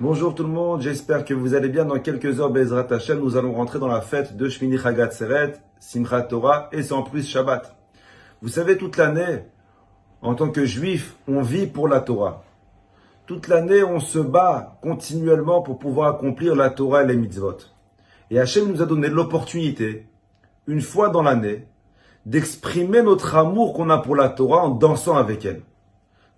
Bonjour tout le monde, j'espère que vous allez bien. Dans quelques heures, Bezrat Hashem, nous allons rentrer dans la fête de Shmini Chag Atzeret, Simchat Torah et c'est en plus Shabbat. Vous savez, toute l'année, en tant que juif, on vit pour la Torah. Toute l'année, on se bat continuellement pour pouvoir accomplir la Torah et les mitzvot. Et Hashem nous a donné l'opportunité, une fois dans l'année, d'exprimer notre amour qu'on a pour la Torah en dansant avec elle.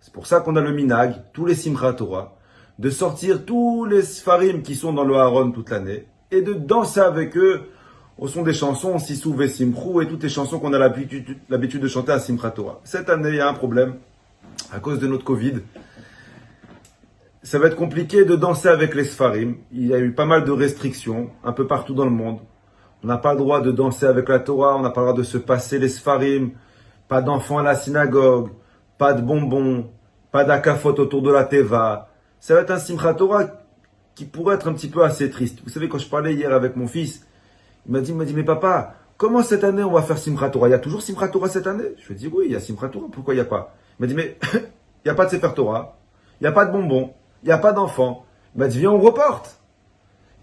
C'est pour ça qu'on a le minhag, tous les Simchat Torah, de sortir tous les sfarim qui sont dans le Haron toute l'année et de danser avec eux au son des chansons Sissou Vesimchou et toutes les chansons qu'on a l'habitude de chanter à Simchat Torah. Cette année, il y a un problème à cause de notre Covid. Ça va être compliqué de danser avec les sfarim. Il y a eu pas mal de restrictions un peu partout dans le monde. On n'a pas le droit de danser avec la Torah, on n'a pas le droit de se passer les sfarim, pas d'enfants à la synagogue, pas de bonbons, pas d'akafot autour de la teva. Ça va être un Simchat Torah qui pourrait être un petit peu assez triste. Vous savez, quand je parlais hier avec mon fils, il m'a dit, mais papa, comment cette année on va faire Simchat Torah? Il y a toujours Simchat Torah cette année? Je lui ai dit, oui, il y a Simchat Torah, pourquoi il n'y a pas? Il m'a dit, mais il n'y a pas de Sefer Torah, il n'y a pas de bonbons, il n'y a pas d'enfants. Il m'a dit, viens, on reporte.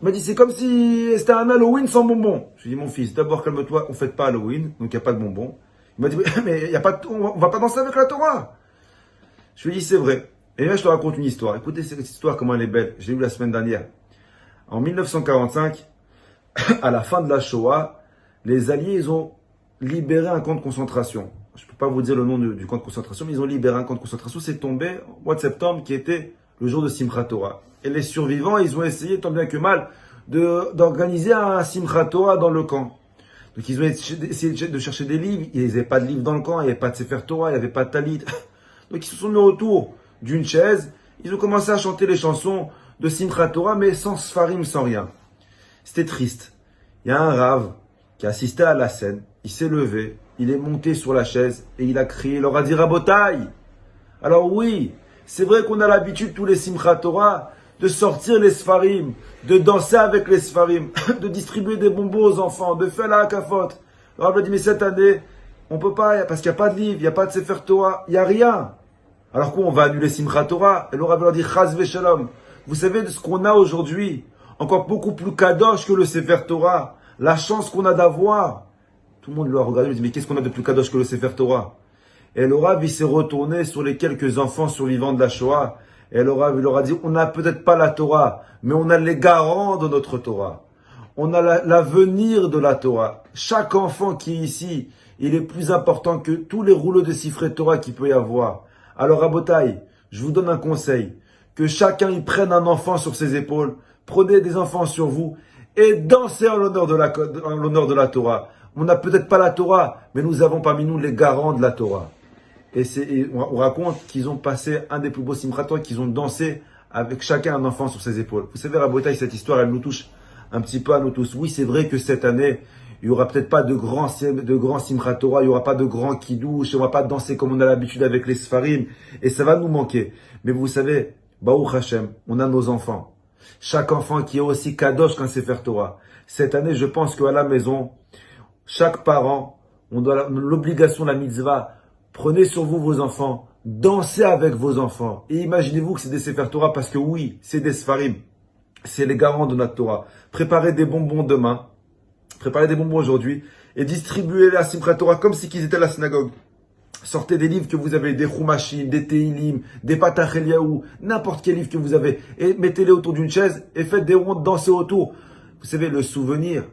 Il m'a dit, c'est comme si c'était un Halloween sans bonbons. Je lui ai dit, mon fils, d'abord calme-toi, on ne fête pas Halloween, donc il n'y a pas de bonbons. Il m'a dit, mais il y a pas on va pas danser avec la Torah. Je lui ai dit, c'est vrai. Et là, je te raconte une histoire. Écoutez cette histoire, comment elle est belle. Je l'ai eue la semaine dernière. En 1945, à la fin de la Shoah, les Alliés, ils ont libéré un camp de concentration. Je ne peux pas vous dire le nom du camp de concentration, mais ils ont libéré un camp de concentration. C'est tombé au mois de septembre, qui était le jour de Simchat Torah. Et les survivants, ils ont essayé, tant bien que mal, d'organiser un Simchat Torah dans le camp. Donc, ils ont essayé de chercher des livres. Il n'y avait pas de livres dans le camp, il n'y avait pas de Sefer Torah, il n'y avait pas de Talit. Donc, ils se sont mis autour d'une chaise, ils ont commencé à chanter les chansons de Simchat Torah, mais sans sfarim, sans rien. C'était triste. Il y a un rave qui assistait à la scène, il s'est levé, il est monté sur la chaise et il a crié, il leur a dit Rabotai. Alors oui, c'est vrai qu'on a l'habitude, tous les Simchat Torah, de sortir les sfarim, de danser avec les sfarim, de distribuer des bonbons aux enfants, de faire la hakafot. Le rave a dit, mais cette année, on peut pas, parce qu'il n'y a pas de livre, il n'y a pas de Sefer Torah, il n'y a rien. Alors quoi, on va annuler Simchat Torah? Et le Rav leur dit, Chaz v'shalom. Vous savez de ce qu'on a aujourd'hui, encore beaucoup plus kadosh que le Sefer Torah, la chance qu'on a d'avoir. Tout le monde l'a regardé, il dit, mais qu'est-ce qu'on a de plus kadosh que le Sefer Torah? Et le Rav, il s'est retourné sur les quelques enfants survivants de la Shoah. Et le Rav, il leur a dit, on n'a peut-être pas la Torah, mais on a les garants de notre Torah. On a l'avenir de la Torah. Chaque enfant qui est ici, il est plus important que tous les rouleaux de Sifrei Torah qu'il peut y avoir. Alors, Rabotai, je vous donne un conseil. Que chacun y prenne un enfant sur ses épaules. Prenez des enfants sur vous et dansez en l'honneur de la Torah. On n'a peut-être pas la Torah, mais nous avons parmi nous les garants de la Torah. Et on raconte qu'ils ont passé un des plus beaux Simchat Torah, qu'ils ont dansé avec chacun un enfant sur ses épaules. Vous savez, Rabotai, cette histoire, elle nous touche un petit peu à nous tous. Oui, c'est vrai que cette année, il n'y aura peut-être pas de grands Simchat Torah, il n'y aura pas de grands Kiddush, on ne va pas danser comme on a l'habitude avec les Sfarim, et ça va nous manquer. Mais vous savez, Baruch Hashem, on a nos enfants. Chaque enfant qui est aussi Kadosh qu'un Sefer Torah. Cette année, je pense qu'à la maison, chaque parent, on doit l'obligation, la mitzvah, prenez sur vous vos enfants, dansez avec vos enfants, et imaginez-vous que c'est des Sefer Torah, parce que oui, c'est des Sfarim, c'est les garants de notre Torah. Préparez des bonbons demain, préparez des bonbons aujourd'hui et distribuez-les à Simchat Torah comme si qu'ils étaient à la synagogue. Sortez des livres que vous avez, des Chumashim, des Teilim, des Patach Eliyahu, n'importe quel livre que vous avez, et mettez-les autour d'une chaise et faites des rondes, dansez autour. Vous savez, le souvenir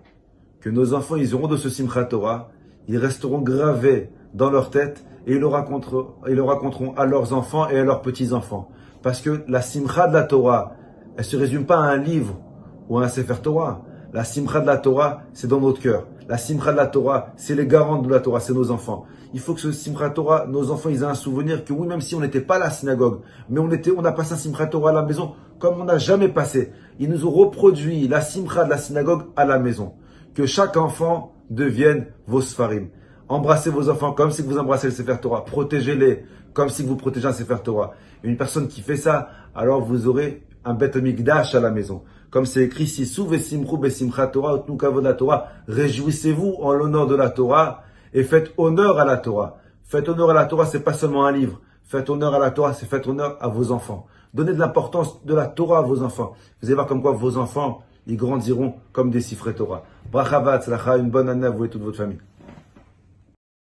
que nos enfants, ils auront de ce Simchat Torah, ils resteront gravés dans leur tête et ils le raconteront à leurs enfants et à leurs petits-enfants. Parce que la Simcha de la Torah, elle se résume pas à un livre ou à un Sefer Torah. La Simcha de la Torah, c'est dans notre cœur. La Simcha de la Torah, c'est les garants de la Torah, c'est nos enfants. Il faut que ce Simchat Torah, nos enfants, ils aient un souvenir que oui, même si on n'était pas à la synagogue, mais on a passé un Simchat Torah à la maison comme on n'a jamais passé. Ils nous ont reproduit la Simcha de la synagogue à la maison. Que chaque enfant devienne vos Sfarim. Embrassez vos enfants comme si vous embrassez le Sefer Torah. Protégez-les comme si vous protégez un Sefer Torah. Une personne qui fait ça, alors vous aurez un Bet Mikdash à la maison. Comme c'est écrit, Sissou vesimchou besimchat Torah, otnu kavod la Torah. Réjouissez-vous en l'honneur de la Torah et faites honneur à la Torah. Faites honneur à la Torah, c'est pas seulement un livre. Faites honneur à la Torah, c'est faites honneur à vos enfants. Donnez de l'importance de la Torah à vos enfants. Vous allez voir comme quoi vos enfants, ils grandiront comme des siffrets Torah. Bracha, tzlacha, une bonne année à vous et toute votre famille.